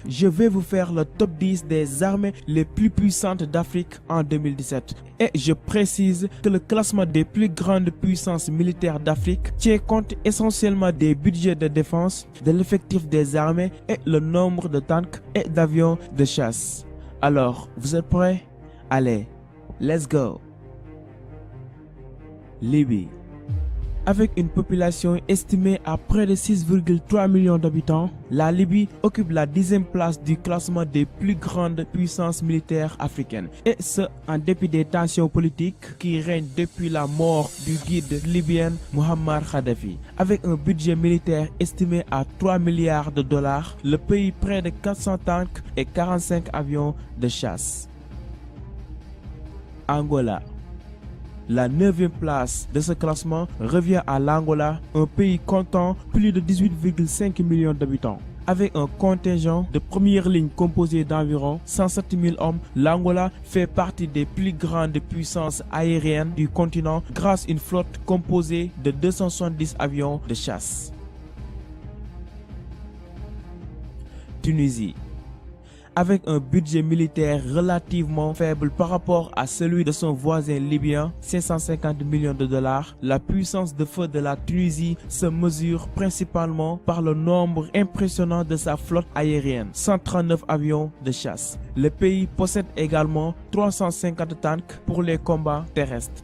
Je vais vous faire le top 10 des armées les plus puissantes d'Afrique en 2017. Et je précise que le classement des plus grandes puissances militaires d'Afrique tient compte essentiellement des budgets de défense, de l'effectif des armées et le nombre de tanks et d'avions de chasse. Alors, vous êtes prêts? Allez, let's go! Libye. Avec une population estimée à près de 6,3 millions d'habitants, la Libye occupe la 10e place du classement des plus grandes puissances militaires africaines. Et ce, en dépit des tensions politiques qui règnent depuis la mort du guide libyen Muammar Kadhafi. Avec un budget militaire estimé à 3 milliards de dollars, le pays près de 400 tanks et 45 avions de chasse. Angola. La 9e place de ce classement revient à l'Angola, un pays comptant plus de 18,5 millions d'habitants. Avec un contingent de première ligne composé d'environ 107 000 hommes, l'Angola fait partie des plus grandes puissances aériennes du continent grâce à une flotte composée de 270 avions de chasse. Tunisie. Avec un budget militaire relativement faible par rapport à celui de son voisin libyen, 550 millions de dollars, la puissance de feu de la Tunisie se mesure principalement par le nombre impressionnant de sa flotte aérienne, 139 avions de chasse. Le pays possède également 350 tanks pour les combats terrestres.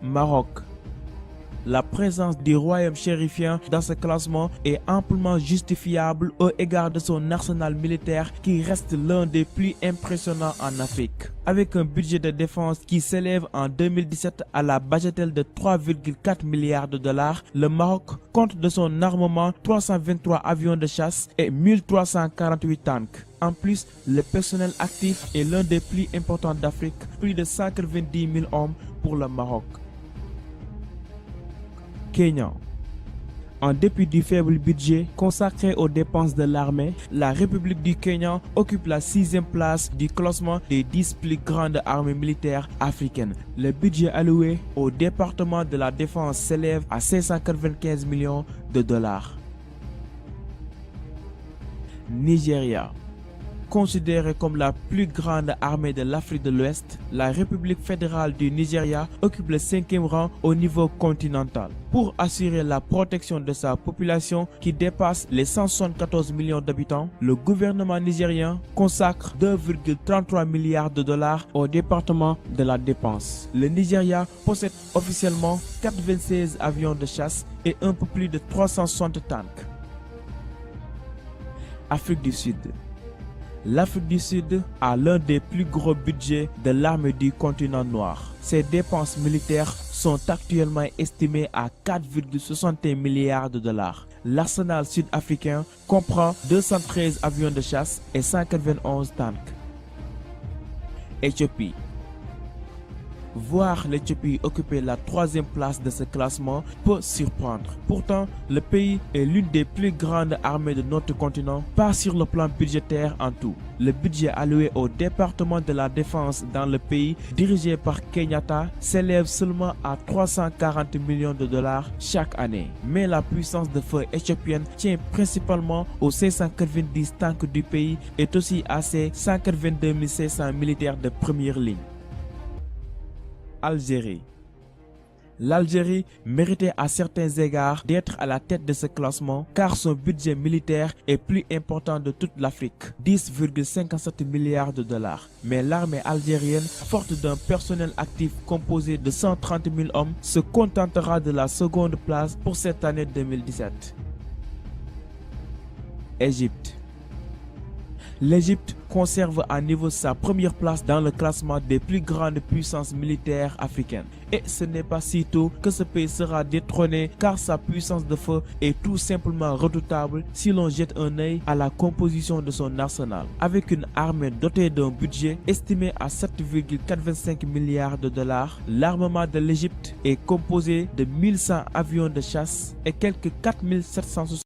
Maroc. La présence du royaume chérifien dans ce classement est amplement justifiable au égard de son arsenal militaire qui reste l'un des plus impressionnants en Afrique. Avec un budget de défense qui s'élève en 2017 à la bagatelle de 3,4 milliards de dollars, le Maroc compte de son armement 323 avions de chasse et 1348 tanks. En plus, le personnel actif est l'un des plus importants d'Afrique, plus de 190 000 hommes pour le Maroc. Kenya. En dépit du faible budget consacré aux dépenses de l'armée, la République du Kenya occupe la 6e place du classement des 10 plus grandes armées militaires africaines. Le budget alloué au département de la défense s'élève à 595 millions de dollars. Nigeria. Considérée comme la plus grande armée de l'Afrique de l'Ouest, la République fédérale du Nigeria occupe le 5e rang au niveau continental. Pour assurer la protection de sa population qui dépasse les 174 millions d'habitants, le gouvernement nigérien consacre 2,33 milliards de dollars au département de la défense. Le Nigeria possède officiellement 96 avions de chasse et un peu plus de 360 tanks. Afrique du Sud. L'Afrique du Sud a l'un des plus gros budgets de l'armée du continent noir. Ses dépenses militaires sont actuellement estimées à 4,61 milliards de dollars. L'arsenal sud-africain comprend 213 avions de chasse et 191 tanks. Éthiopie. Voir l'Éthiopie occuper la 3e place de ce classement peut surprendre. Pourtant, le pays est l'une des plus grandes armées de notre continent, pas sur le plan budgétaire en tout. Le budget alloué au département de la défense dans le pays, dirigé par Kenyatta, s'élève seulement à 340 millions de dollars chaque année. Mais la puissance de feu éthiopienne tient principalement aux 590 tanks du pays et aussi à ses 182 500 militaires de première ligne. Algérie. L'Algérie méritait à certains égards d'être à la tête de ce classement car son budget militaire est plus important de toute l'Afrique, 10,57 milliards de dollars. Mais l'armée algérienne, forte d'un personnel actif composé de 130 000 hommes, se contentera de la 2e place pour cette année 2017. Égypte. L'Égypte conserve à niveau sa 1re place dans le classement des plus grandes puissances militaires africaines. Et ce n'est pas si tôt que ce pays sera détrôné car sa puissance de feu est tout simplement redoutable si l'on jette un œil à la composition de son arsenal. Avec une armée dotée d'un budget estimé à 7,45 milliards de dollars, l'armement de l'Égypte est composé de 1100 avions de chasse et quelques 4760